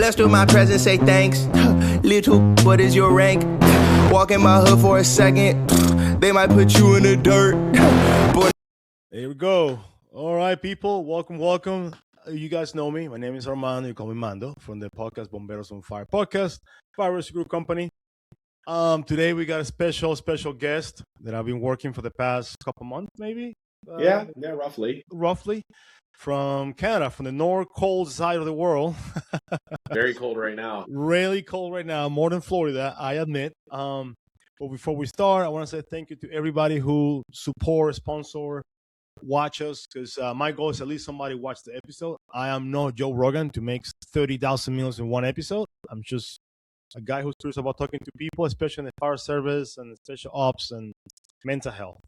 blessed with my presence, say thanks. Little, what is your rank? Walk in my hood for a second, they might put you in the dirt. Boy. There we go. All right, people. Welcome. You guys know me. My name is Armando. You call me Mando from the podcast Bomberos on Fire podcast, Fire Rescue Group Company. Today we got a special guest that I've been working for the past couple months, maybe. Yeah, roughly. From Canada, from the north cold side of the world. Very cold right now. Really cold right now, more than Florida, I admit. But before we start, I want to say thank you to everybody who support, sponsor, watch us, because my goal is at least somebody watch the episode. I am no Joe Rogan to make 30,000 meals in one episode. I'm just a guy who's curious about talking to people, especially in the fire service and special ops and mental health.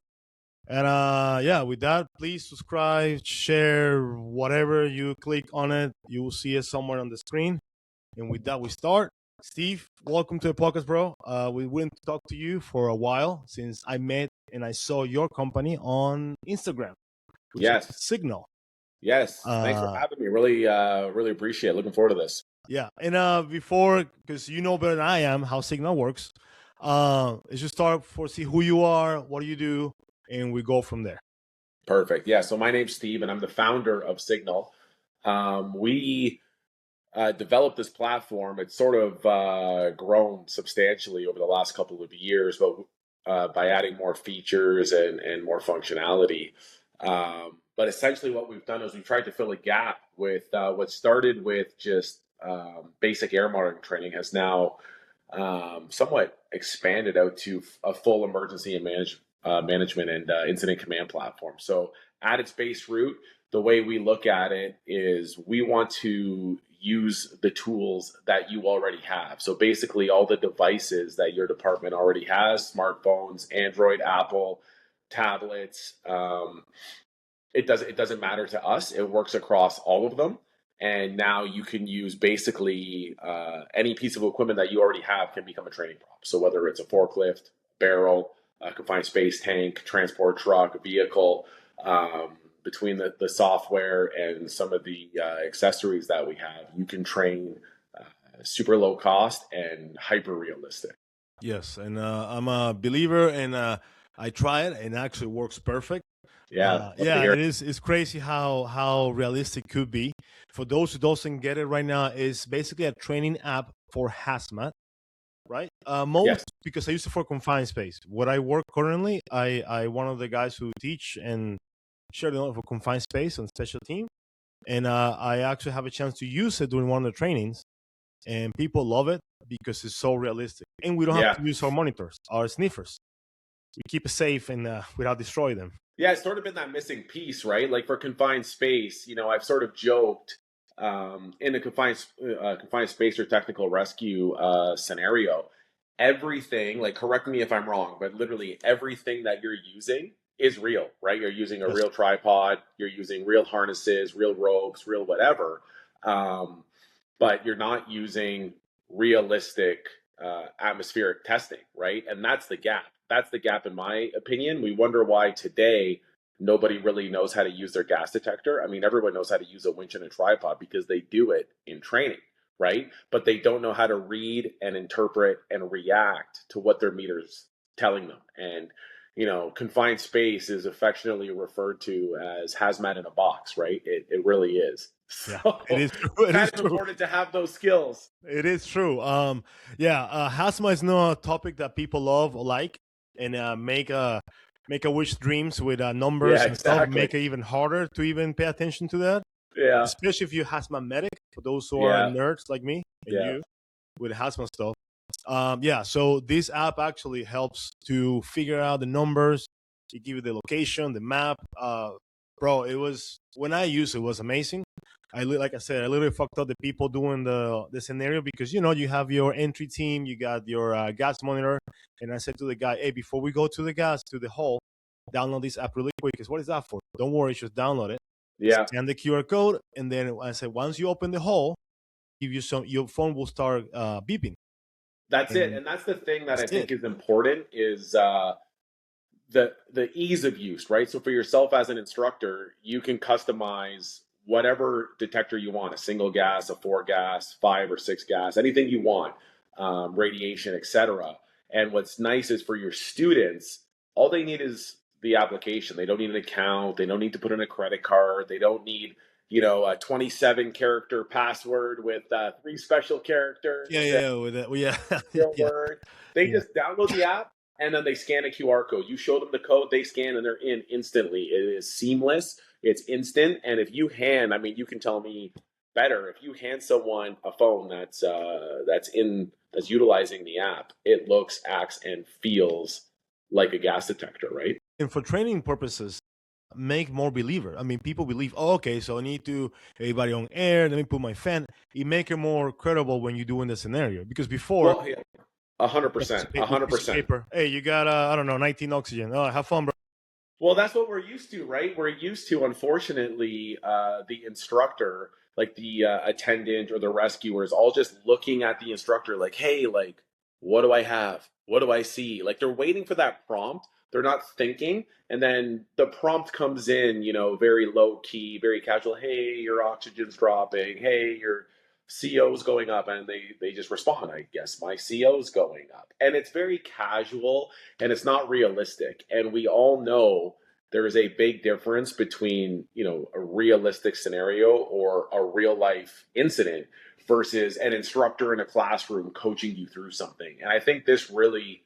And with that, please subscribe, share, whatever you click on it, you will see it somewhere on the screen. And with that, we start. Steve, welcome to the podcast, bro. We wouldn't talk to you for a while since I met and I saw your company on Instagram. Yes. Sygnal. Yes. Thanks for having me. Really appreciate it. Looking forward to this. Yeah. And before, because you know better than I am how Sygnal works, let's just start see who you are, what do you do, and we go from there. Perfect. Yeah. So my name's Steve, and I'm the founder of Sygnal. We developed this platform. It's sort of grown substantially over the last couple of years, but by adding more features and more functionality. But essentially what we've done is we've tried to fill a gap with what started with just basic air monitoring training has now somewhat expanded out to a full emergency and management and incident command platform. So at its base root, the way we look at it is we want to use the tools that you already have. So basically all the devices that your department already has, smartphones, Android, Apple, tablets, it doesn't matter to us. It works across all of them. And now you can use basically any piece of equipment that you already have can become a training prop. So whether it's a forklift, barrel, confined space tank, transport truck, vehicle, between the software and some of the accessories that we have, you can train super low cost and hyper realistic. Yes, and I'm a believer, and I try it, and it actually works perfect. It is. It's crazy how realistic it could be. For those who doesn't get it right now, it's basically a training app for hazmat, right? Because I use it for confined space. What I work currently, I one of the guys who teach and share the knowledge for confined space on special team, and I actually have a chance to use it during one of the trainings, and people love it because it's so realistic, and we don't have to use our monitors, our sniffers. We keep it safe and without destroying them. Yeah, it's sort of been that missing piece, right? Like for confined space, I've sort of joked in a confined space or technical rescue scenario, everything, like correct me if I'm wrong, but literally everything that you're using is real, right? You're using a real tripod, you're using real harnesses, real ropes, real whatever, but you're not using realistic atmospheric testing, right? And that's the gap. That's the gap, in my opinion. We wonder why today nobody really knows how to use their gas detector. I mean, everyone knows how to use a winch and a tripod because they do it in training, right? But they don't know how to read and interpret and react to what their meter's telling them. And, confined space is affectionately referred to as hazmat in a box, right? It really is. Yeah, it is true. It's important to have those skills. It is true. Hazmat is not a topic that people love or like, and make a wish dreams with numbers and stuff. Make it even harder to even pay attention to that. Yeah, especially if you hazmat medic, for those who are nerds like me and you with hazmat stuff. So this app actually helps to figure out the numbers. It gives you the location, the map. Bro, when I used it was amazing. Like I said, I literally fucked up the people doing the scenario because, you have your entry team, you got your gas monitor. And I said to the guy, hey, before we go to the hole, download this app really quick. Because what is that for? Don't worry, just download it. Yeah. Scan the QR code. And then I said, once you open the hole, your phone will start beeping. That's it. And that's the thing that I think is important is the ease of use, right? So for yourself as an instructor, you can customize whatever detector you want, a single gas, a 4-gas, 5 or 6 gas, anything you want, radiation, etc. And what's nice is for your students, all they need is the application. They don't need an account. They don't need to put in a credit card. They don't need, a 27 character password with 3 special characters. With that, yeah, word. They just download the app and then they scan a QR code. You show them the code, they scan, and they're in instantly. It is seamless. It's instant. And if you hand, you can tell me better. If you hand someone a phone that's utilizing the app, it looks, acts, and feels like a gas detector, right? And for training purposes, make more believer. People believe, oh, okay, so I need to everybody on air, let me put my fan. You make it more credible when you do in the scenario. Because before, 100%, 100%. Hey, you got 19 oxygen. Oh, have fun, bro. Well, that's what we're used to, right? We're used to, unfortunately, the instructor, like the attendant or the rescuers, all just looking at the instructor like, hey, like, what do I have? What do I see? Like, they're waiting for that prompt. They're not thinking. And then the prompt comes in, very low key, very casual. Hey, your oxygen's dropping. Hey, your CO's going up. And they just respond, I guess my CO's going up. And it's very casual and it's not realistic. And we all know there is a big difference between, a realistic scenario or a real life incident versus an instructor in a classroom coaching you through something. And I think this really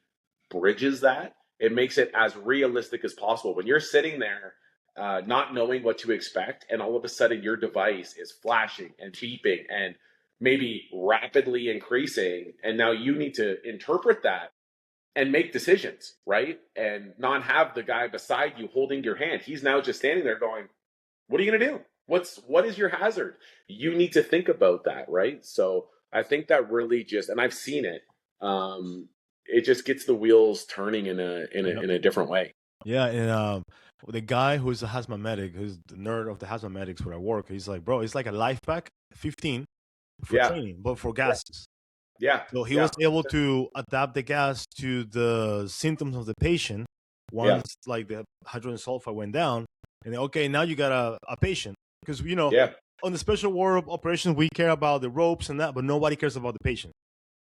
bridges that. It makes it as realistic as possible. When you're sitting there not knowing what to expect, and all of a sudden your device is flashing and beeping and maybe rapidly increasing, and now you need to interpret that and make decisions, right? And not have the guy beside you holding your hand. He's now just standing there going, what are you going to do? What is your hazard? You need to think about that, right? So I think that really and I've seen it. It just gets the wheels turning in a different way. Yeah, and the guy who's a hazmat medic, who's the nerd of the hazmat medics where I work, he's like, bro, it's like a life pack, 15 for training, but for gases. Yeah. So he was able to adapt the gas to the symptoms of the patient once like the hydrogen sulfide went down. And then, okay, now you got a patient. Because, on the special ward operations, we care about the ropes and that, but nobody cares about the patient.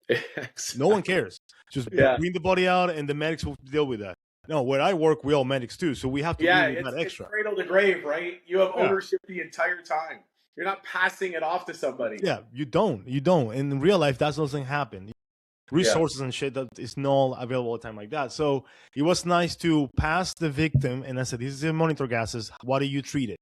Exactly. No one cares. Just bring the body out and the medics will deal with that. No, where I work, we all medics too. So we have to deal with that extra. It's cradle to grave, right? You have ownership the entire time. You're not passing it off to somebody. Yeah, you don't. And in real life, that doesn't happen. Resources and shit that is not available all the time like that. So it was nice to pass the victim, and I said, this is a monitor gases. What do you treat it?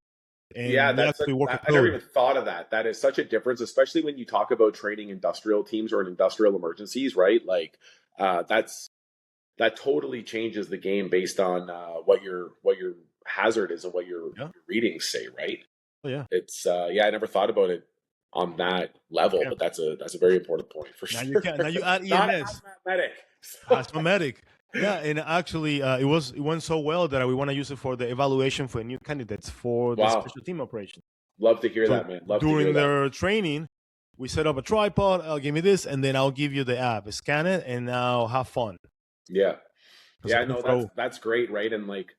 And I never even thought of that. That is such a difference, especially when you talk about training industrial teams or in industrial emergencies, right? Like that totally changes the game based on what your hazard is and what your readings say, right? Oh, yeah. It's I never thought about it on that level, but that's a very important point for sure. Now you add EMS. Not hazmat medic. Hazmat medic. Yeah, and actually, it went so well that we want to use it for the evaluation for new candidates for the special team operation. Love to hear that, man. During their training, we set up a tripod. I'll give you this, and then I'll give you the app. Scan it, and now have fun. Yeah, no, that's great, right? And like,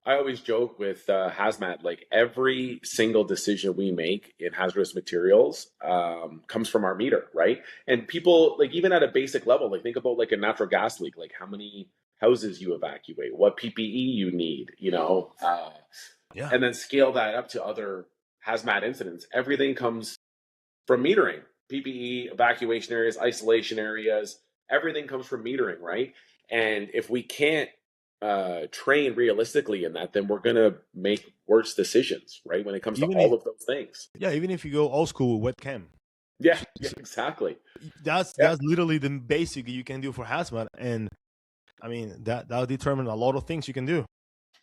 I always joke with hazmat, like every single decision we make in hazardous materials comes from our meter, right? And people, like even at a basic level, like think about like a natural gas leak, like how many houses you evacuate, what PPE you need, and then scale that up to other hazmat incidents. Everything comes from metering, PPE, evacuation areas, isolation areas, everything comes from metering, right? And if we can't train realistically in that, then we're going to make worse decisions, right? When it comes to all of those things. Yeah, even if you go old school with webcam. Yeah, exactly. That's literally the basic you can do for hazmat. And I mean, that'll determine a lot of things you can do.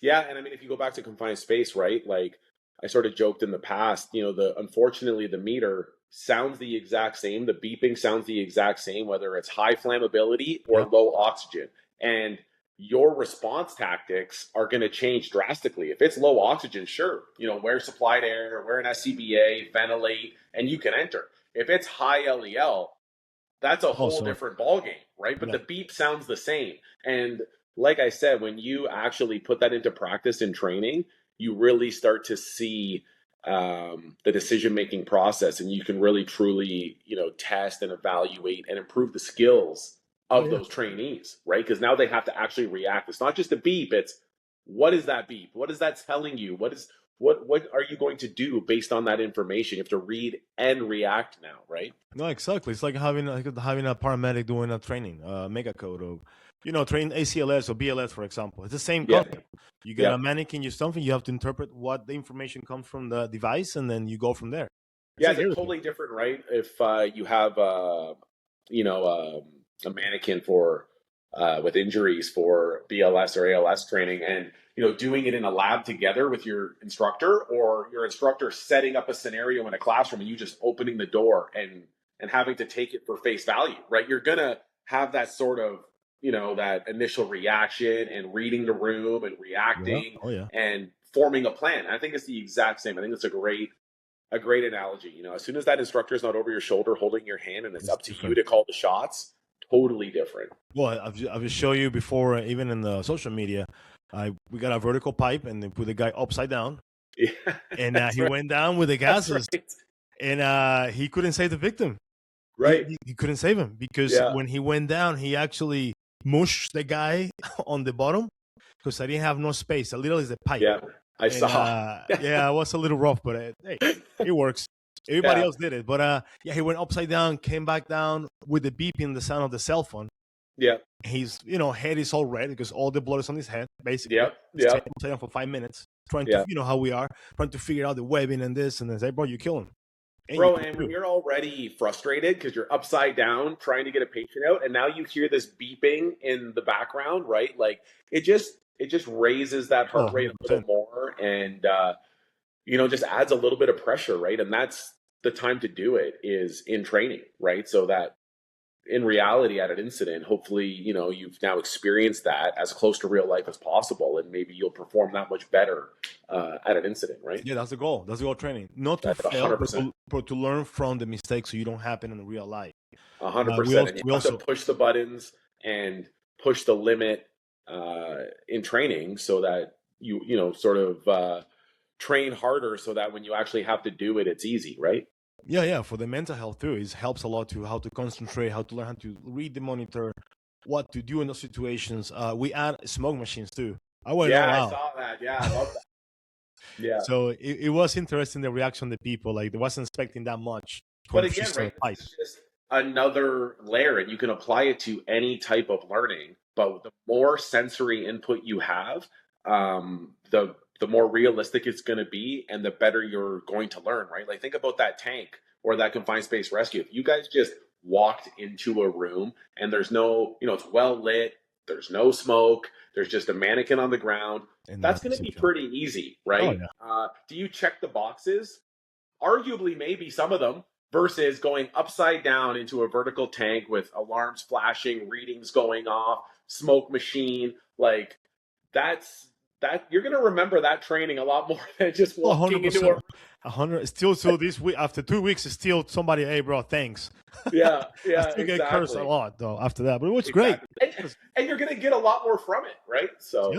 Yeah, and I mean, if you go back to confined space, right? Like I sort of joked in the past, unfortunately the meter sounds the exact same. The beeping sounds the exact same, whether it's high flammability or low oxygen. And your response tactics are going to change drastically. If it's low oxygen, sure, wear supplied air, wear an SCBA, ventilate, and you can enter. If it's high LEL, that's a whole different ballgame, right? But the beep sounds the same. And like I said, when you actually put that into practice in training, you really start to see the decision-making process, and you can really truly, test and evaluate and improve the skills of those trainees, right? Because now they have to actually react. It's not just a beep, it's what is that beep? What is that telling you? What are you going to do based on that information? You have to read and react now, right? No, exactly. It's like having a paramedic doing a training, mega code, or train ACLS or BLS, for example. It's the same concept. You get a mannequin, you something, you have to interpret what the information comes from the device, and then you go from there. It's totally different, right? If you have a mannequin for with injuries for BLS or ALS training, and doing it in a lab together with your instructor, or your instructor setting up a scenario in a classroom and you just opening the door and having to take it for face value, right? You're gonna have that sort of that initial reaction and reading the room and reacting and forming a plan. I think it's the exact same. I think it's a great analogy. As soon as that instructor is not over your shoulder holding your hand and it's up to you to call the shots, totally different. Well, I've just shown you before, even in the social media, we got a vertical pipe and they put the guy upside down. Yeah, and he went down with the gases, and he couldn't save the victim. Right. He couldn't save him because when he went down, he actually mushed the guy on the bottom because I didn't have no space. A little is the pipe. Yeah, I saw. It was a little rough, but hey, it works. Everybody else did it. But he went upside down, came back down with the beeping, the sound of the cell phone. Yeah. His head is all red because all the blood is on his head, basically. Yeah. Upside down for 5 minutes, trying to, how we are, trying to figure out the webbing and this, and then say, bro, you kill him. And when you're already frustrated because you're upside down trying to get a patient out, and now you hear this beeping in the background, right? Like it just raises that heart rate a little more, and just adds a little bit of pressure, right? And that's the time to do it, is in training, right? So that in reality at an incident, hopefully, you've now experienced that as close to real life as possible, and maybe you'll perform that much better at an incident, right? Yeah, that's the goal. That's the goal of training. Not to fail, but to learn from the mistakes so you don't happen in real life. 100%. And you have to push the buttons and push the limit in training so that you sort of train harder so that when you actually have to do it, it's easy, right? Yeah. For the mental health too, it helps a lot to how to concentrate, how to learn how to read the monitor, what to do in those situations. We add smoke machines too. I saw that. Yeah, I love that. Yeah. So it was interesting, the reaction of the people. Like they wasn't expecting that much. But again, right, it's just another layer, and you can apply it to any type of learning. But the more sensory input you have, the more realistic it's going to be, and the better you're going to learn, right? Like think about that tank or that confined space rescue. If you guys just walked into a room and there's no, it's well lit, there's no smoke, there's just a mannequin on the ground, and that's going to be pretty easy, right? Oh, yeah. Do you check the boxes? Arguably, maybe some of them, versus going upside down into a vertical tank with alarms flashing, readings going off, smoke machine, like that you're going to remember that training a lot more than just walking 100%. into 100. Still, so this week, after 2 weeks, it's still somebody, hey, bro, thanks. Yeah, I still get cursed a lot, though, after that. But it was great. And you're going to get a lot more from it, right? So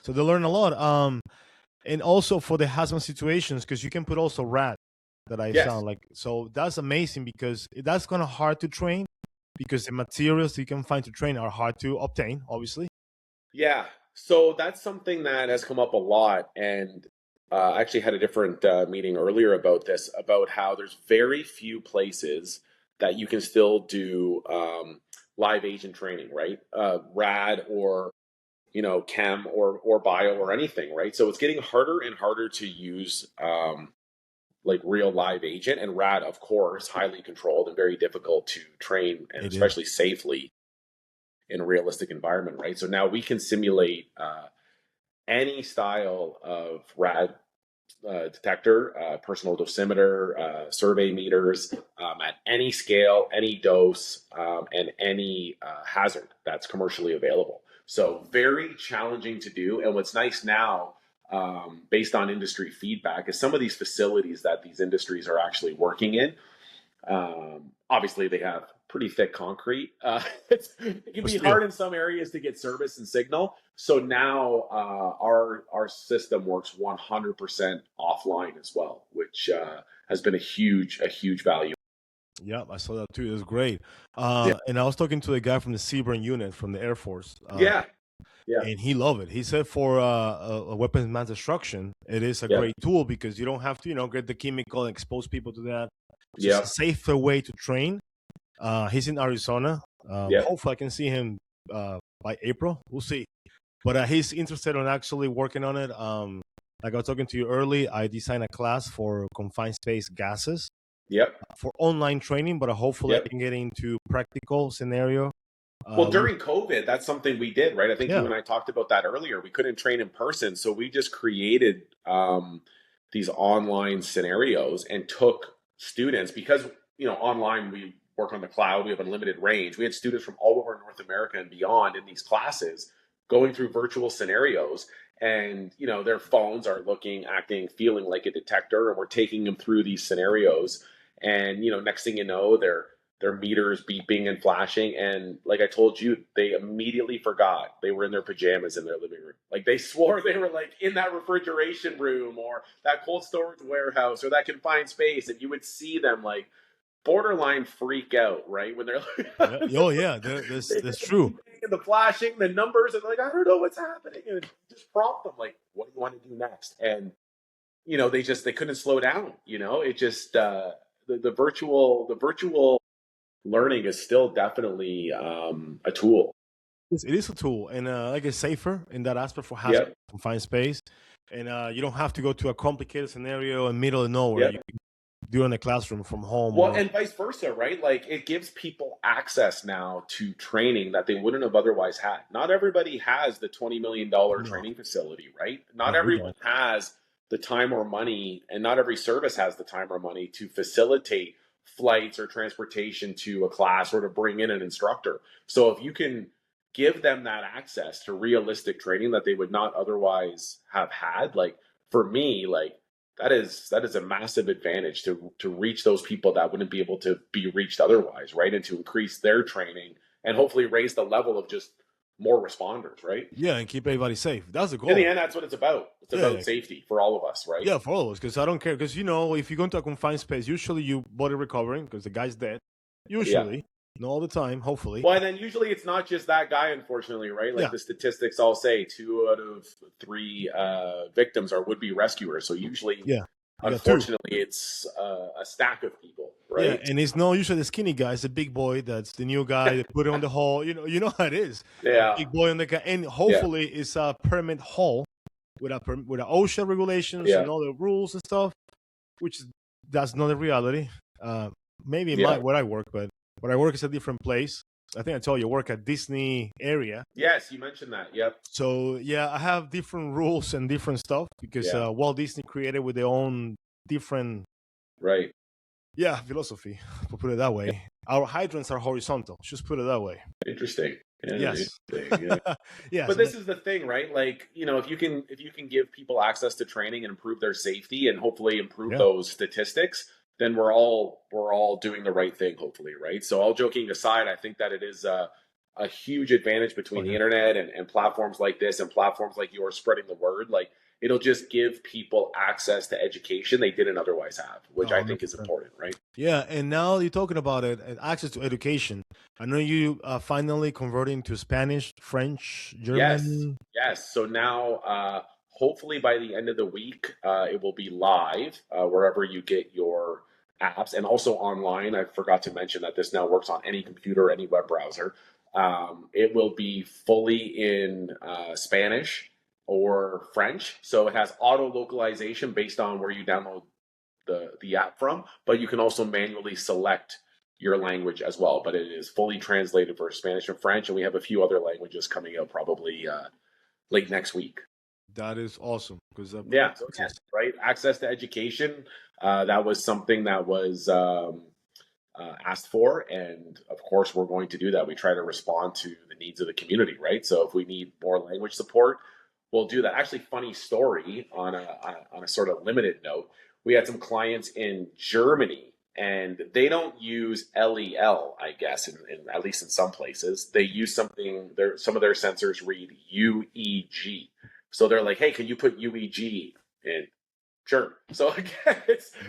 so they learn a lot. And also for the hazmat situations, because you can put also RAD that I found. Like, so that's amazing because that's kind of hard to train because the materials you can find to train are hard to obtain, obviously. Yeah. So that's something that has come up a lot, and I actually had a different meeting earlier about this, about how there's very few places that you can still do live agent training, right? RAD or chem or bio or anything, right? So it's getting harder and harder to use like real live agent, and RAD, of course, highly controlled and very difficult to train, and especially safely in a realistic environment, right? So now we can simulate any style of RAD detector, personal dosimeter, survey meters at any scale, any dose, and any hazard that's commercially available. So very challenging to do. And what's nice now, based on industry feedback, is some of these facilities that these industries are actually working in Obviously, they have pretty thick concrete. It can be hard in some areas to get service and signal. So now our system works 100% offline as well, which has been a huge value. Yeah, I saw that too. It was great. And I was talking to a guy from the Seaburn unit from the Air Force. Yeah. And he loved it. He said for a weapons mass destruction, it is a great tool because you don't have to, get the chemical and expose people to that. It's just a safer way to train. He's in Arizona. Hopefully I can see him by April. We'll see. But he's interested in actually working on it. Like I was talking to you early, I designed a class for confined space gases. For online training, but hopefully I can get into practical scenario. Well, during COVID, that's something we did, right? I think you and I talked about that earlier. We couldn't train in person, so we just created these online scenarios and took students because, online we work on the cloud, we have unlimited range. We had students from all over North America and beyond in these classes going through virtual scenarios, and, their phones are looking, acting, feeling like a detector, and we're taking them through these scenarios. And, next thing you know, their meters beeping and flashing. And like I told you, they immediately forgot they were in their pajamas in their living room. Like they swore they were like in that refrigeration room or that cold storage warehouse or that confined space. And you would see them like borderline freak out, right? When they're like, that's true. And the flashing, the numbers, and like, I don't know what's happening. And just prompt them like, what do you want to do next? And, they couldn't slow down, it just, the virtual learning is still definitely a tool. It is a tool, and like it's safer in that aspect for hazardous confined space, and you don't have to go to a complicated scenario in middle of nowhere. You can do it in the classroom from home. Well, and vice versa, right? Like it gives people access now to training that they wouldn't have otherwise had. Not everybody has the $20 million training facility, right? Not everyone has the time or money, and not every service has the time or money to facilitate flights or transportation to a class or to bring in an instructor. So if you can give them that access to realistic training that they would not otherwise have had, like for me, like that is a massive advantage to reach those people that wouldn't be able to be reached otherwise, right? And to increase their training and hopefully raise the level of just more responders, right? Yeah, and keep everybody safe. That's the goal. In the end, that's what it's about. It's about safety for all of us, right? Yeah, for all of us, because I don't care. Because, if you go into a confined space, usually you body recovering because the guy's dead. Usually. Not all the time, hopefully. Well, and then usually it's not just that guy, unfortunately, right? Like the statistics all say 2 out of 3 victims are would-be rescuers. So usually, unfortunately, it's a stack of people, right? Yeah, and it's not usually the skinny guy. It's the big boy that's the new guy. They put it on the hall. You know how it is. Yeah. Big boy on the guy. And hopefully it's a permit hall with a OSHA regulations and all the rules and stuff, which that's not the reality. Maybe where I work, but where I work is a different place. I think I told you, I work at Disney area. Yes, you mentioned that. Yep. So, I have different rules and different stuff because Walt Disney created with their own different philosophy, to put it that way. Our hydrants are horizontal. Just put it that way. Interesting. Yes. But this is the thing, right? Like, if you can give people access to training and improve their safety and hopefully improve those statistics, then we're all doing the right thing, hopefully, right? So all joking aside, I think that it is a huge advantage between the internet and platforms like this and platforms like yours spreading the word. Like it'll just give people access to education they didn't otherwise have, which I think is important, right? Yeah, and now you're talking about it, access to education. I know you finally converting to Spanish, French, German. Yes. So now, hopefully by the end of the week, it will be live wherever you get your apps and also online. I forgot to mention that this now works on any computer, any web browser. It will be fully in Spanish or French. So it has auto localization based on where you download the app from, but you can also manually select your language as well. But it is fully translated for Spanish and French, and we have a few other languages coming out probably late next week. That is awesome. Because right. Access to education. That was something that was asked for, and of course we're going to do that. We try to respond to the needs of the community, right? So if we need more language support, we'll do that. Actually, funny story on a sort of limited note. We had some clients in Germany and they don't use LEL, I guess, in at least in some places. They use something. Some of their sensors read UEG, so they're like, "Hey, can you put UEG in?" Sure. So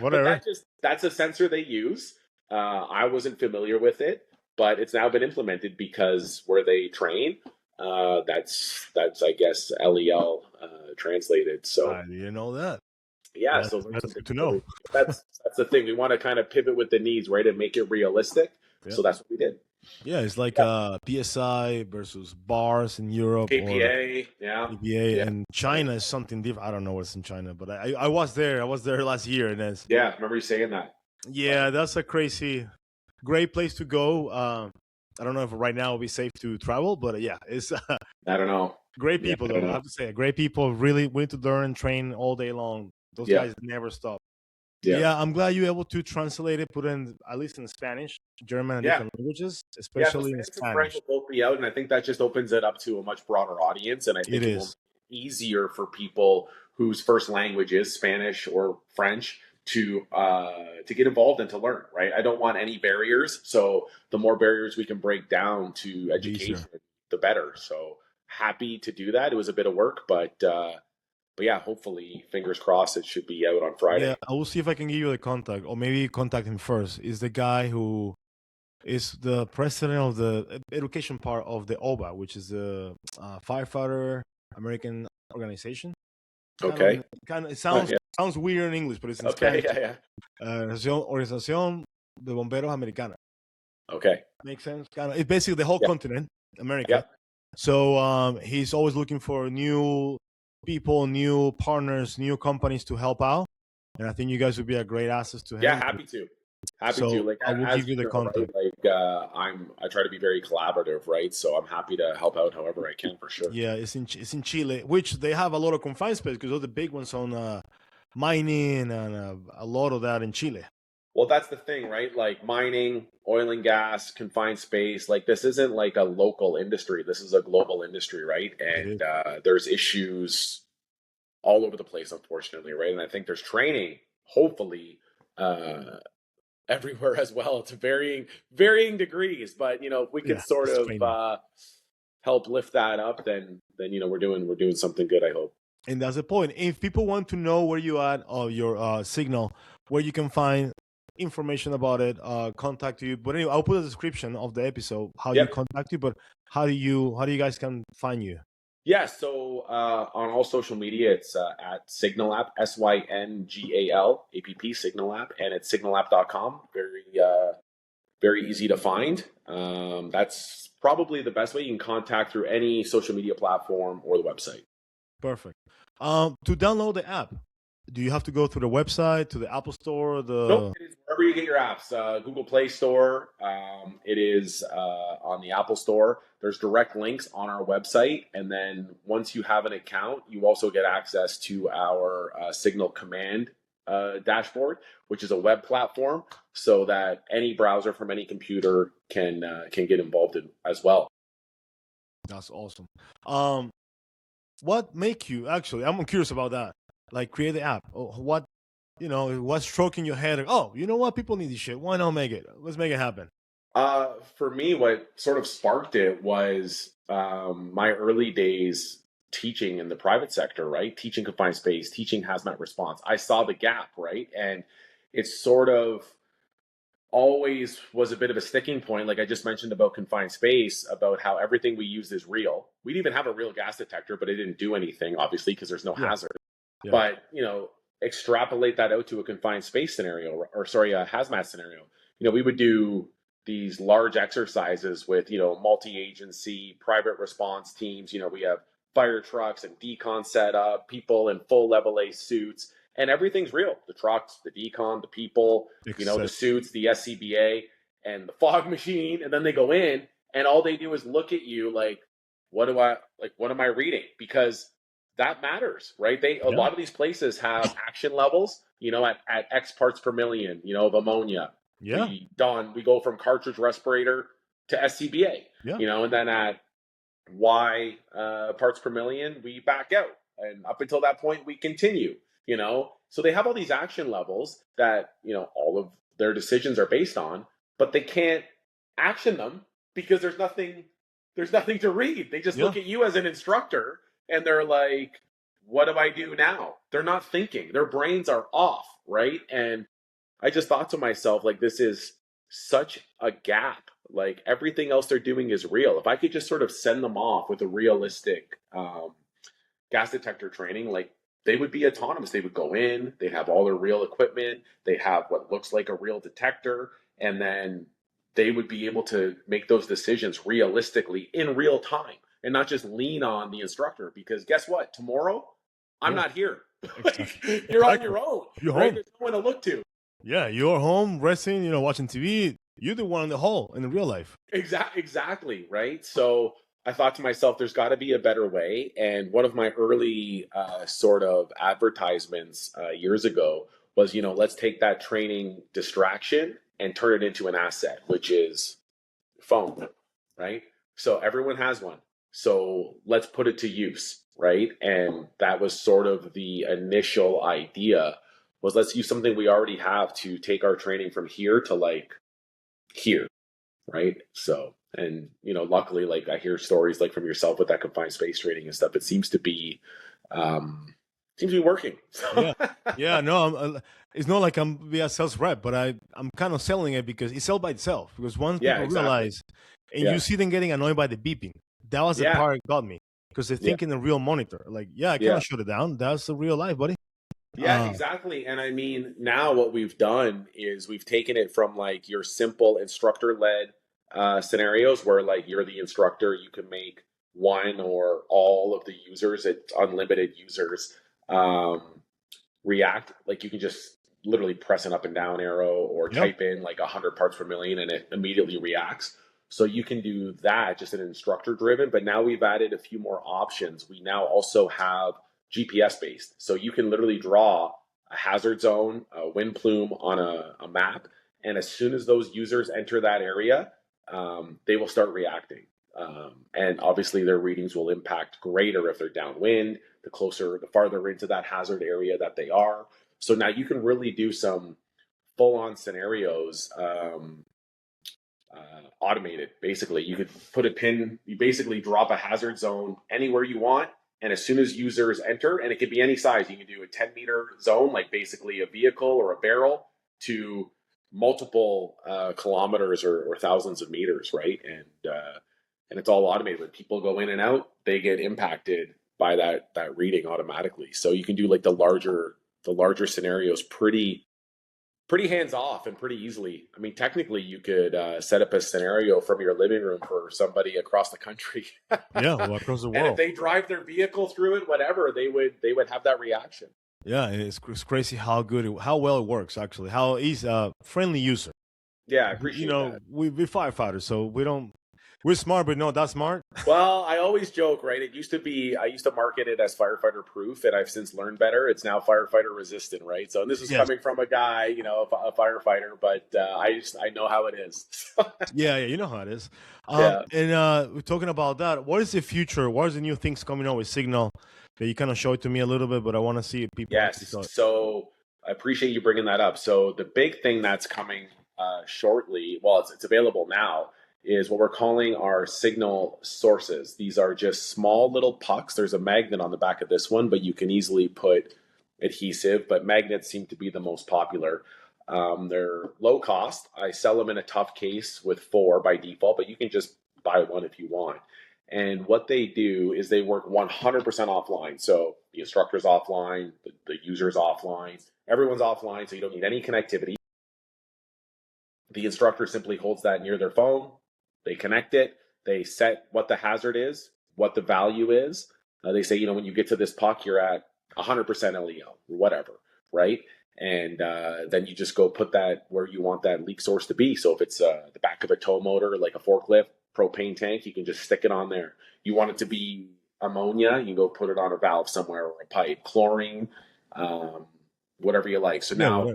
Whatever. that's a sensor they use. I wasn't familiar with it, but it's now been implemented because where they train, that's I guess LEL translated. So I didn't know that. yeah, so learn That's something good to new every know. week. That's the thing. We want to kind of pivot with the needs, right, and make it realistic. Yeah. So that's what we did. Yeah, it's like PSI versus bars in Europe or KPA, yeah, EPA, yeah, and China is something different. I don't know what's in China, but I was there. I was there last year, and it's yeah. Remember you saying that? yeah, that's a crazy, great place to go. I don't know if right now it'll be safe to travel, but yeah, it's I don't know. great Yeah, people I don't though. I know. have to say, great people, really willing to learn and train all day long. Those Yeah, guys never stop. yeah, Yeah, I'm glad you're able to translate it, put in at least in Spanish, German, and yeah. different languages, Yeah, so especially in Spanish and French Spanish. will both be out, and I think that just opens it up to a much broader audience, and I It think it will is. make it easier for people whose first language is Spanish or French to get involved and to learn. Right? I don't want any barriers, so the more barriers we can break down to The easier. education, the better. So happy to do that. It was a bit of work, but yeah, hopefully, fingers crossed, it should be out on Yeah, Friday. I will see if I can give you the contact, or maybe contact him first. Is the guy who is the president of the education part of the OBA, which is the firefighter American organization. Okay. It Yeah. sounds weird in English, but it's in Okay. Spanish. Yeah. Yeah. Organización de Bomberos Americana. Okay. Makes sense. It's basically the whole Yeah. continent, America. Yep. So he's always looking for new people, new partners, new companies to help out. And I think you guys would be a great asset to Yeah, him. happy to. Happy to. So Like I will as give you you the know, right? contact. Like I try to be very collaborative, right? So I'm happy to help out however I can for sure. Yeah, it's in Chile, which they have a lot of confined space because all the big ones on mining and a lot of that in Chile. Well, that's the thing, right? Like mining, oil and gas, confined space. Like this isn't like a local industry. This is a global industry, right? It is. And there's issues all over the place, unfortunately, right? And I think there's training, hopefully, uh, everywhere as well to varying degrees. But if we could Yeah, sort it's of training. help lift that up, then we're doing something good. I hope. And that's the point. If people want to know where you at or your Signal, where you can find information about it, contact you. But anyway, I'll put a description of the episode how you Yep. contact you. But how do you guys can find you? Yeah. So on all social media, it's at Sygnal App, SYNGAL APP, Sygnal App, and it's signalapp.com. Very easy to find. That's probably the best way. You can contact through any social media platform or the website. Perfect. To download the app, do you have to go through the website, to the Apple Store, Nope, it is wherever you get your apps. Google Play Store. It is on the Apple Store. There's direct links on our website, and then once you have an account, you also get access to our Signal Command dashboard, which is a web platform, so that any browser from any computer can get involved in as well. That's awesome. What make you actually? I'm curious about that. Like create the app. What what's stroking your head? Oh, you know what? People need this shit. Why not make it? Let's make it happen. For me, what sort of sparked it was my early days teaching in the private sector, right? Teaching confined space, teaching hazmat response. I saw the gap, right? And it's sort of always was a bit of a sticking point. Like I just mentioned about confined space, about how everything we use is real. We'd even have a real gas detector, but it didn't do anything, obviously, because there's no hazard. Yeah. But, extrapolate that out to a confined space scenario, or sorry, a hazmat scenario. We would do these large exercises with, multi-agency private response teams. We have fire trucks and decon set up, people in full level A suits, and everything's real. The trucks, the decon, the people, the suits, the SCBA, and the fog machine. And then they go in and all they do is look at you like, what am I reading? Because that matters, right? A lot of these places have action levels, at X parts per million, of ammonia. Yeah. We go from cartridge respirator to SCBA, and then at Y parts per million, we back out. And up until that point, we continue, So they have all these action levels that, all of their decisions are based on, but they can't action them because there's nothing to read. They just look at you as an instructor and they're like, what do I do now? They're not thinking. Their brains are off, right? And I just thought to myself, like, this is such a gap. Like, everything else they're doing is real. If I could just sort of send them off with a realistic gas detector training, like, they would be autonomous. They would go in, they'd have all their real equipment, they'd have what looks like a real detector, and then they would be able to make those decisions realistically in real time and not just lean on the instructor. Because guess what? Tomorrow, I'm not here. Like, you're on your own. You're right? home. There's no one to look to. Yeah, you're home resting, watching TV. You're the one in the hole in the real life. Exactly, right? So I thought to myself, there's got to be a better way. And one of my early sort of advertisements years ago was, let's take that training distraction and turn it into an asset, which is phone, right? So everyone has one. So let's put it to use, right? And that was sort of the initial idea, was let's use something we already have to take our training from here to like here, right? So, and luckily, like, I hear stories like from yourself with that confined space training and stuff. It seems to be working. No, it's not like I'm be a sales rep, but I'm kind of selling it because it's sold by itself. Because once people realize, and you see them getting annoyed by the beeping, that was the part that got me, because they think in the real monitor, like, I cannot shut it down. That's the real life, buddy. Yeah, exactly. And I mean, now what we've done is we've taken it from like your simple instructor-led scenarios where like you're the instructor, you can make one or all of the users, it's unlimited users, react. Like, you can just literally press an up and down arrow or type in like 100 parts per million and it immediately reacts. So you can do that, just an instructor driven. But now we've added a few more options. We now also have GPS based. So you can literally draw a hazard zone, a wind plume on a map. And as soon as those users enter that area, they will start reacting. And obviously their readings will impact greater if they're downwind, the farther into that hazard area that they are. So now you can really do some full on scenarios, automated. Basically, you could put a pin, you basically drop a hazard zone anywhere you want. And as soon as users enter, and it could be any size, you can do a 10-meter zone, like basically a vehicle or a barrel, to multiple kilometers or thousands of meters, right? And it's all automated. When people go in and out, they get impacted by that reading automatically. So you can do like the larger scenarios pretty hands off and pretty easily. I mean, technically, you could set up a scenario from your living room for somebody across the country. Across the world. And if they drive their vehicle through it, whatever, they would have that reaction. Yeah, it's crazy how well it works. Actually, how he's a friendly user. Yeah, I appreciate that. We're firefighters, so we're smart, but not that smart. Well, I always joke, right? I used to market it as firefighter proof, and I've since learned better. It's now firefighter resistant, right? So this is coming from a guy, a firefighter, but I know how it is. Yeah, you know how it is. And we're talking about that. What is the future? What is the new things coming out with Sygnal? That you kind of show it to me a little bit, but I want to see people. Yes. So I appreciate you bringing that up. So the big thing that's coming shortly, well, it's available now, is what we're calling our Sygnal sources. These are just small little pucks. There's a magnet on the back of this one, but you can easily put adhesive, but magnets seem to be the most popular. They're low cost. I sell them in a tough case with 4 by default, but you can just buy one if you want. And what they do is they work 100% offline. So the instructor's offline, the user's offline, everyone's offline, so you don't need any connectivity. The instructor simply holds that near their phone. They connect it. They set what the hazard is, what the value is. They say, when you get to this puck, you're at 100% LEO or whatever, right? And then you just go put that where you want that leak source to be. So if it's the back of a tow motor, like a forklift, propane tank, you can just stick it on there. You want it to be ammonia, you can go put it on a valve somewhere or a pipe, chlorine, whatever you like. So now,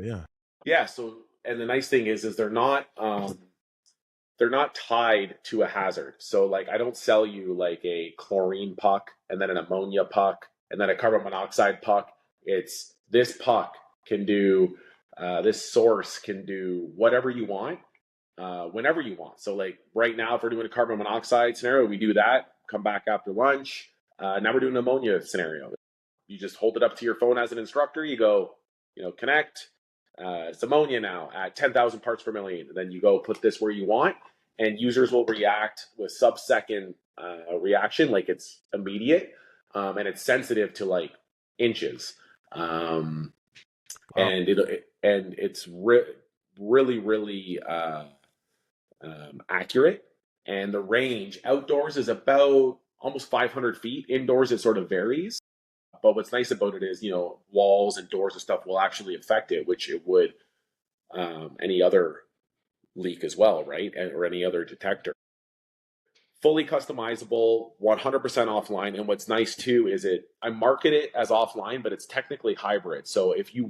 so, and the nice thing is they're not tied to a hazard. So like, I don't sell you like a chlorine puck and then an ammonia puck and then a carbon monoxide puck. It's this puck can do this source can do whatever you want, whenever you want. So like right now, if we're doing a carbon monoxide scenario, we do that, come back after lunch. Now we're doing an ammonia scenario. You just hold it up to your phone as an instructor. You go, connect. It's ammonia now at 10,000 parts per million. And then you go put this where you want, and users will react with sub-second reaction, like it's immediate, and it's sensitive to like inches. And it's really, really accurate. And the range outdoors is about almost 500 feet. Indoors, it sort of varies. But what's nice about it is, walls and doors and stuff will actually affect it, which it would any other leak as well, right? Or any other detector. Fully customizable, 100% offline. And what's nice too is I market it as offline, but it's technically hybrid. So if you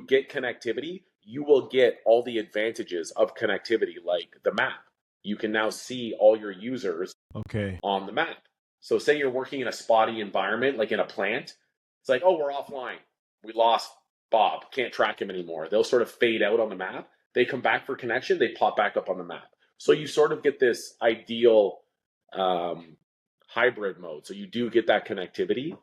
get connectivity, you will get all the advantages of connectivity, like the map. You can now see all your users on the map. So say you're working in a spotty environment, like in a plant. It's like, oh, we're offline. We lost Bob. Can't track him anymore. They'll sort of fade out on the map. They come back for connection. They pop back up on the map. So you sort of get this ideal hybrid mode. So you do get that connectivity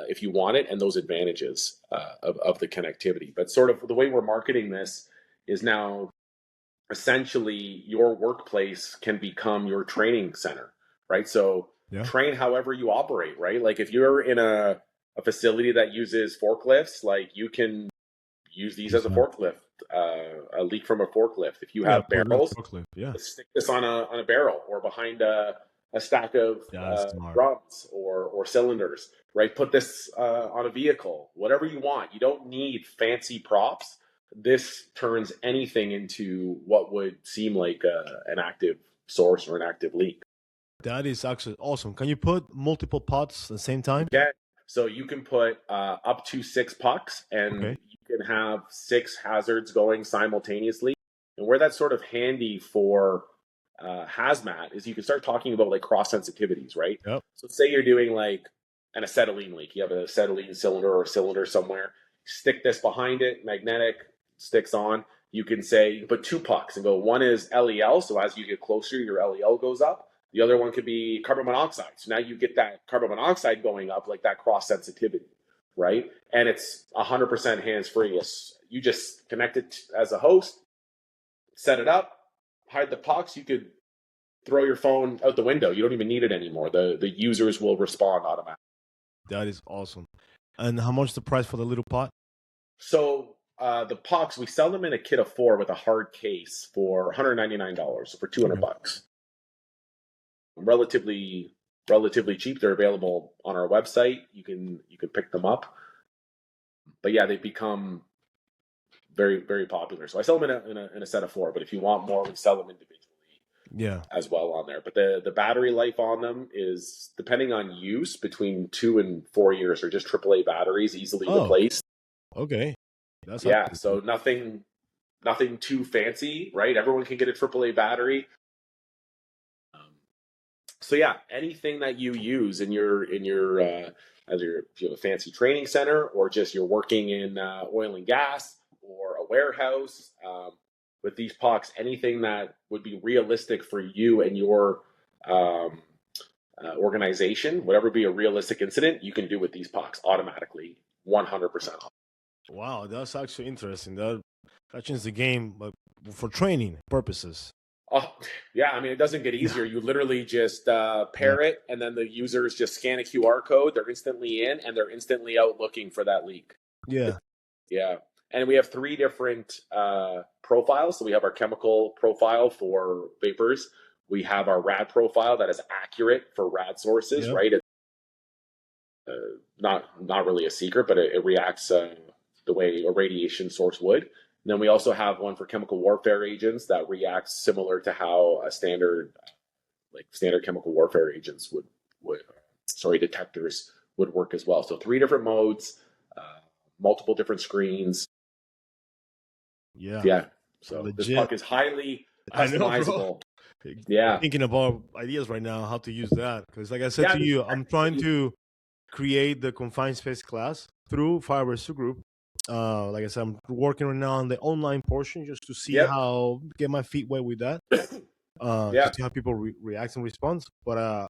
if you want it, and those advantages of the connectivity. But sort of the way we're marketing this is now essentially your workplace can become your training center, right? So train however you operate, right? Like if you're in a facility that uses forklifts, like you can use these as a forklift, a leak from a forklift. If you have barrels, stick this on a barrel or behind a stack of drums or cylinders, right? Put this on a vehicle, whatever you want. You don't need fancy props. This turns anything into what would seem like an active source or an active leak. That is actually awesome. Can you put multiple pots at the same time? Yeah. So you can put up to 6 pucks, and you can have 6 hazards going simultaneously. And where that's sort of handy for hazmat is you can start talking about like cross sensitivities, right? Yep. So say you're doing like an acetylene leak. You have an acetylene cylinder or cylinder somewhere. Stick this behind it, magnetic, sticks on. You can put 2 pucks and go, one is LEL. So as you get closer, your LEL goes up. The other one could be carbon monoxide. So now you get that carbon monoxide going up, like that cross sensitivity, right? And it's 100% hands-free. You just connect it as a host, set it up, hide the pucks. You could throw your phone out the window. You don't even need it anymore. The users will respond automatically. That is awesome. And how much is the price for the little pot? So the pucks, we sell them in a kit of 4 with a hard case for $199, so for $200. Relatively cheap. They're available on our website. You can pick them up. But yeah, they've become very, very popular. So I sell them in a set of 4. But if you want more, we sell them individually. As well on there. But the battery life on them is, depending on use, between 2 and 4 years. They're just AAA batteries, easily replaced. Okay. So nothing too fancy, right? Everyone can get a AAA battery. So yeah, anything that you use in your if you have a fancy training center, or just you're working in oil and gas or a warehouse, with these pucks, anything that would be realistic for you and your organization, whatever be a realistic incident, you can do with these pucks automatically, 100%. Wow, that's actually interesting. That changes the game, but for training purposes. Oh, yeah. I mean, it doesn't get easier. You literally just pair it, and then the users just scan a QR code. They're instantly in, and they're instantly out looking for that leak. Yeah. And we have 3 different profiles. So we have our chemical profile for vapors. We have our rad profile that is accurate for rad sources, right? It's not really a secret, but it reacts the way a radiation source would. And then we also have one for chemical warfare agents that reacts similar to how a standard chemical warfare agents detectors would work as well. So 3 different modes, multiple different screens. So legit. This puck is highly customizable. I'm thinking about ideas right now how to use that, because like I said to you, I'm trying to create the confined space class through Fire Rescue Group, Like I said, I'm working right now on the online portion just to see Yep. how get my feet wet with that. Yeah. Just to how people react and respond. But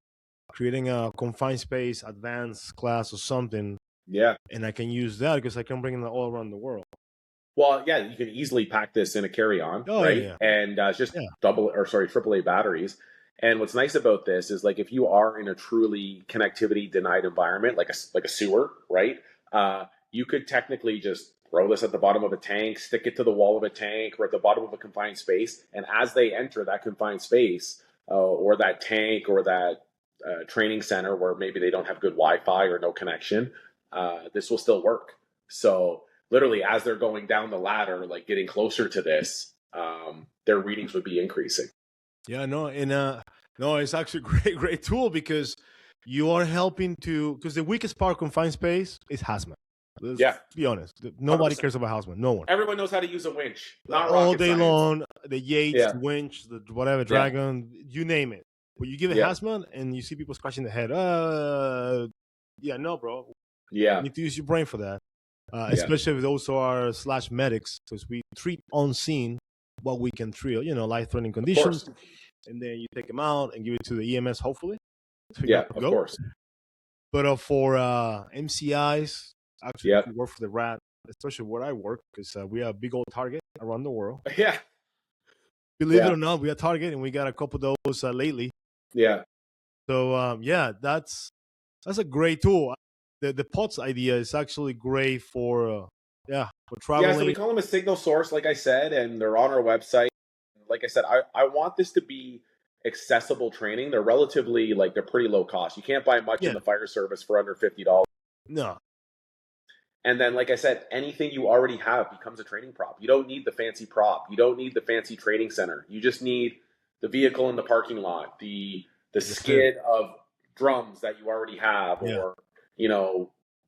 creating a confined space, advanced class or something, Yeah. and I can use that because I can bring it all around the world. Well, yeah, you can easily pack this in a carry-on, Oh, right? yeah. And it's just Yeah. AAA batteries. And what's nice about this is like if you are in a truly connectivity denied environment, like a sewer, right? You could technically just throw this at the bottom of a tank, stick it to the wall of a tank, or at the bottom of a confined space. And as they enter that confined space, or that tank, or that training center where maybe they don't have good Wi-Fi or no connection, this will still work. So literally as they're going down the ladder, like getting closer to this, their readings would be increasing. Yeah, no, and no, it's actually a great tool because you are helping to, because the weakest part of confined space is hazmat. Let's be honest. Nobody 100%. cares about hazmat. No one. Everyone knows how to use a winch. Not All rocket day science. long, the Yates, Yeah. the winch, the whatever, dragon, you name it. But you give it Yeah. hazmat and you see people scratching their head. Yeah, no, bro. Yeah. You need to use your brain for that. Especially if those are / medics, because we treat on scene what we can treat, life-threatening conditions. And then you take them out and give it to the EMS, hopefully. Yeah, of course. But for MCIs, actually, if you work for the RAT, especially where I work, because we have a big old target around the world. Yeah. Believe it or not, we have Target, and we got a couple of those lately. Yeah. So, that's a great tool. The POTS idea is actually great for traveling. Yeah, so we call them a signal source, like I said, and they're on our website. Like I said, I want this to be accessible training. They're relatively, they're pretty low cost. You can't buy much in the fire service for under $50. No. And then, like I said, anything you already have becomes a training prop. You don't need the fancy prop. You don't need the fancy training center. You just need the vehicle in the parking lot, the skid of drums that you already have, or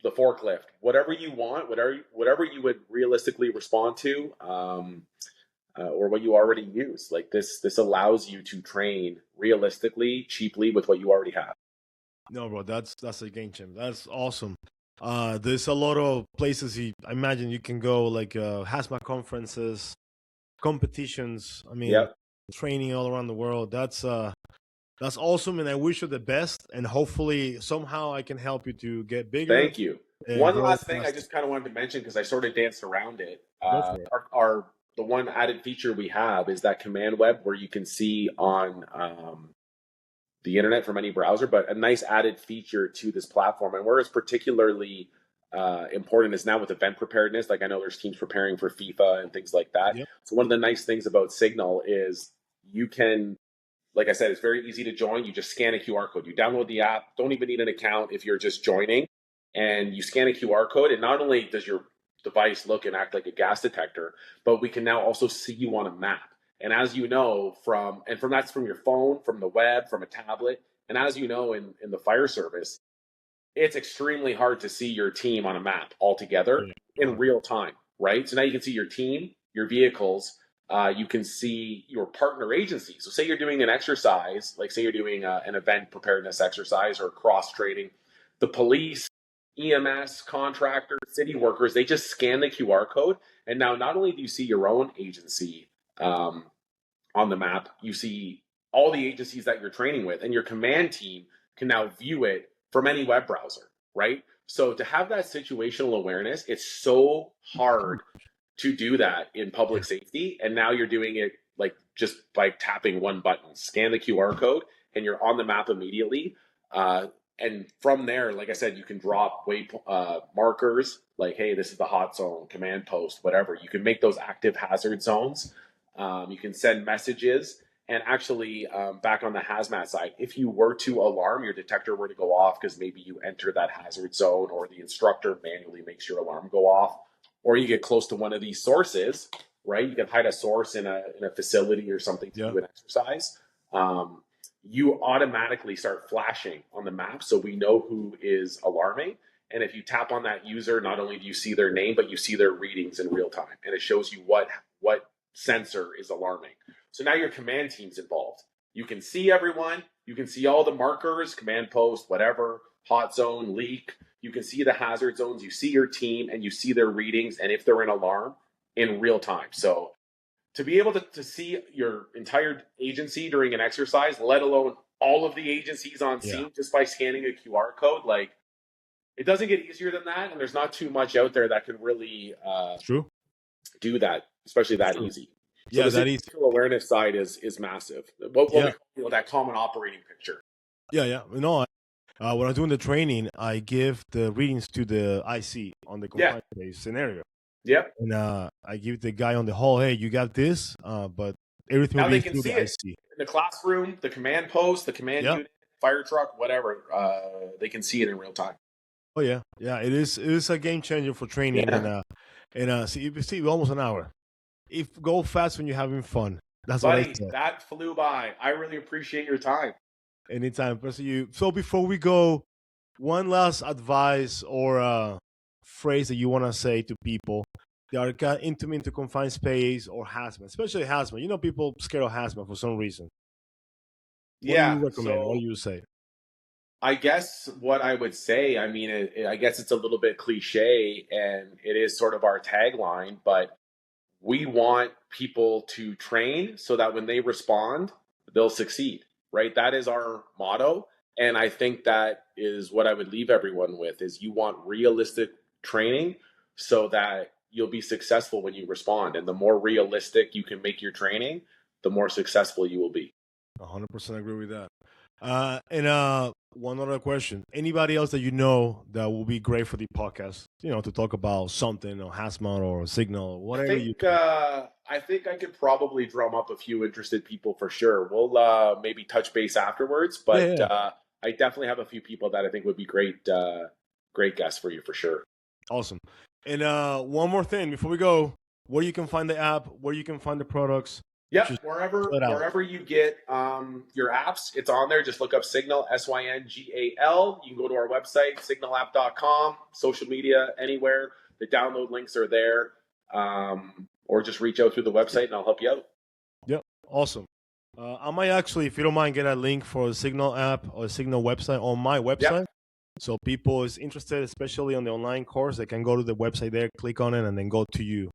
the forklift, whatever you want, whatever you would realistically respond to, or what you already use. Like this allows you to train realistically, cheaply with what you already have. No, bro, that's a game changer. That's awesome. There's a lot of places I imagine you can go, like hazmat conferences, competitions. I mean, training all around the world. That's awesome, and I wish you the best. And hopefully, somehow, I can help you to get bigger. Thank you. One last thing I just kind of wanted to mention because I sort of danced around it. The one added feature we have is that command web where you can see on the internet from any browser, but a nice added feature to this platform. And where it's particularly important is now with event preparedness. Like I know there's teams preparing for FIFA and things like that. Yep. So one of the nice things about Sygnal is you can, like I said, it's very easy to join. You just scan a QR code. You download the app. Don't even need an account if you're just joining. And you scan a QR code. And not only does your device look and act like a gas detector, but we can now also see you on a map. And as you know, that's from your phone, from the web, from a tablet. And as you know, in the fire service, it's extremely hard to see your team on a map altogether in real time, right? So now you can see your team, your vehicles, you can see your partner agencies. So say you're doing an exercise, like say you're doing an event preparedness exercise or cross training, the police, EMS, contractors, city workers, they just scan the QR code. And now not only do you see your own agency on the map, you see all the agencies that you're training with, and your command team can now view it from any web browser, right? So to have that situational awareness, it's so hard to do that in public safety. And now you're doing it like just by tapping one button, scan the QR code, and you're on the map immediately. And from there, like I said, you can drop markers like, hey, this is the hot zone, command post, whatever. You can make those active hazard zones. You can send messages. And actually, back on the hazmat side, if you were to alarm, your detector were to go off because maybe you enter that hazard zone or the instructor manually makes your alarm go off, or you get close to one of these sources, right? You can hide a source in a facility or something to do an exercise. You automatically start flashing on the map so we know who is alarming. And if you tap on that user, not only do you see their name, but you see their readings in real time. And it shows you what sensor is alarming. So now your command team's involved. You can see everyone. You can see all the markers, command post, whatever, hot zone, leak. You can see the hazard zones, you see your team, and you see their readings and if they're in alarm in real time. So to be able to see your entire agency during an exercise, let alone all of the agencies on scene just by scanning a QR code, like, it doesn't get easier than that. And there's not too much out there that can really do that, especially that easy. So the situational awareness side is massive. What we call that common operating picture. Yeah. No, when I'm doing the training, I give the readings to the IC on the confined space scenario. Yep. And I give the guy on the hall, hey, you got this, but everything now will they be can through see the it IC. in the classroom, the command post, the command unit, fire truck, whatever. They can see it in real time. Oh yeah. It is a game changer for training. See, almost an hour. If go fast when you're having fun. That's Buddy, what I said. that flew by. I really appreciate your time. Anytime. So before we go, one last advice or phrase that you want to say to people that are got into confined space or hazmat, especially hazmat. You know, people scared of hazmat for some reason. What do you recommend? What do you say? I guess what I would say, I mean, I guess it's a little bit cliche and it is sort of our tagline, but we want people to train so that when they respond, they'll succeed, right? That is our motto. And I think that is what I would leave everyone with is you want realistic training so that you'll be successful when you respond. And the more realistic you can make your training, the more successful you will be. 100% agree with that. And one other question. Anybody else that you know that will be great for the podcast, you know, to talk about something or hazmat or Sygnal or whatever I think I could probably drum up a few interested people for sure. We'll maybe touch base afterwards, but I definitely have a few people that I think would be great guests for you for sure. Awesome. And one more thing before we go, where you can find the app, where you can find the products. Yeah, wherever you get your apps, it's on there. Just look up Sygnal, Syngal. You can go to our website, sygnalapp.com, social media, anywhere. The download links are there. Or just reach out through the website and I'll help you out. Yep, awesome. I might actually, if you don't mind, get a link for the Sygnal app or the Sygnal website on my website. Yep. So people is interested, especially on the online course, they can go to the website there, click on it, and then go to you.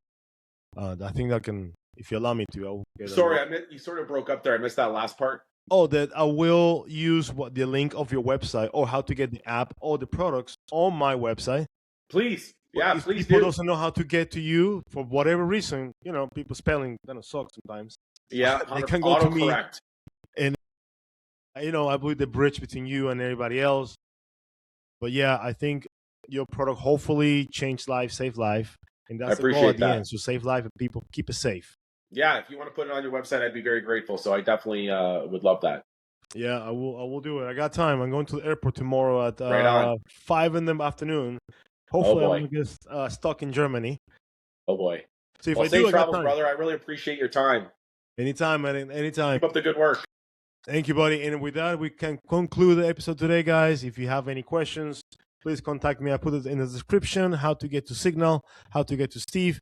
I think that can... If you allow me to, I'll get Sorry, you sort of broke up there. I missed that last part. Oh, that I will use the link of your website or how to get the app or the products on my website. Please. Yeah, if please people do. Doesn't know how to get to you for whatever reason, you know, people spelling kind of sucks sometimes. Yeah, they can go to me. And, you know, I believe the bridge between you and everybody else. But yeah, I think your product hopefully changed life, saved life. And that's the goal at the end. So save life and people keep it safe. Yeah, if you want to put it on your website, I'd be very grateful. So I definitely would love that. Yeah, I will do it. I got time. I'm going to the airport tomorrow at 5 in the afternoon. Hopefully, I'm going to get stuck in Germany. Oh, boy. So if safe travels, brother. I really appreciate your time. Anytime, man. Anytime. Keep up the good work. Thank you, buddy. And with that, we can conclude the episode today, guys. If you have any questions, please contact me. I put it in the description, how to get to Sygnal, how to get to Steve.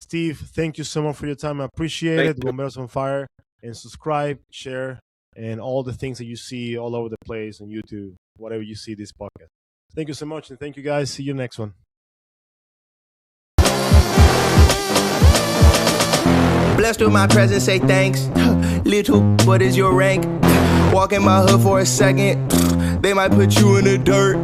Steve, thank you so much for your time. I appreciate it. Bomberos on fire. And subscribe, share, and all the things that you see all over the place on YouTube, whatever you see this podcast. Thank you so much, and thank you, guys. See you next one. Blessed with my presence, say thanks. Little, what is your rank? Walk in my hood for a second, they might put you in the dirt.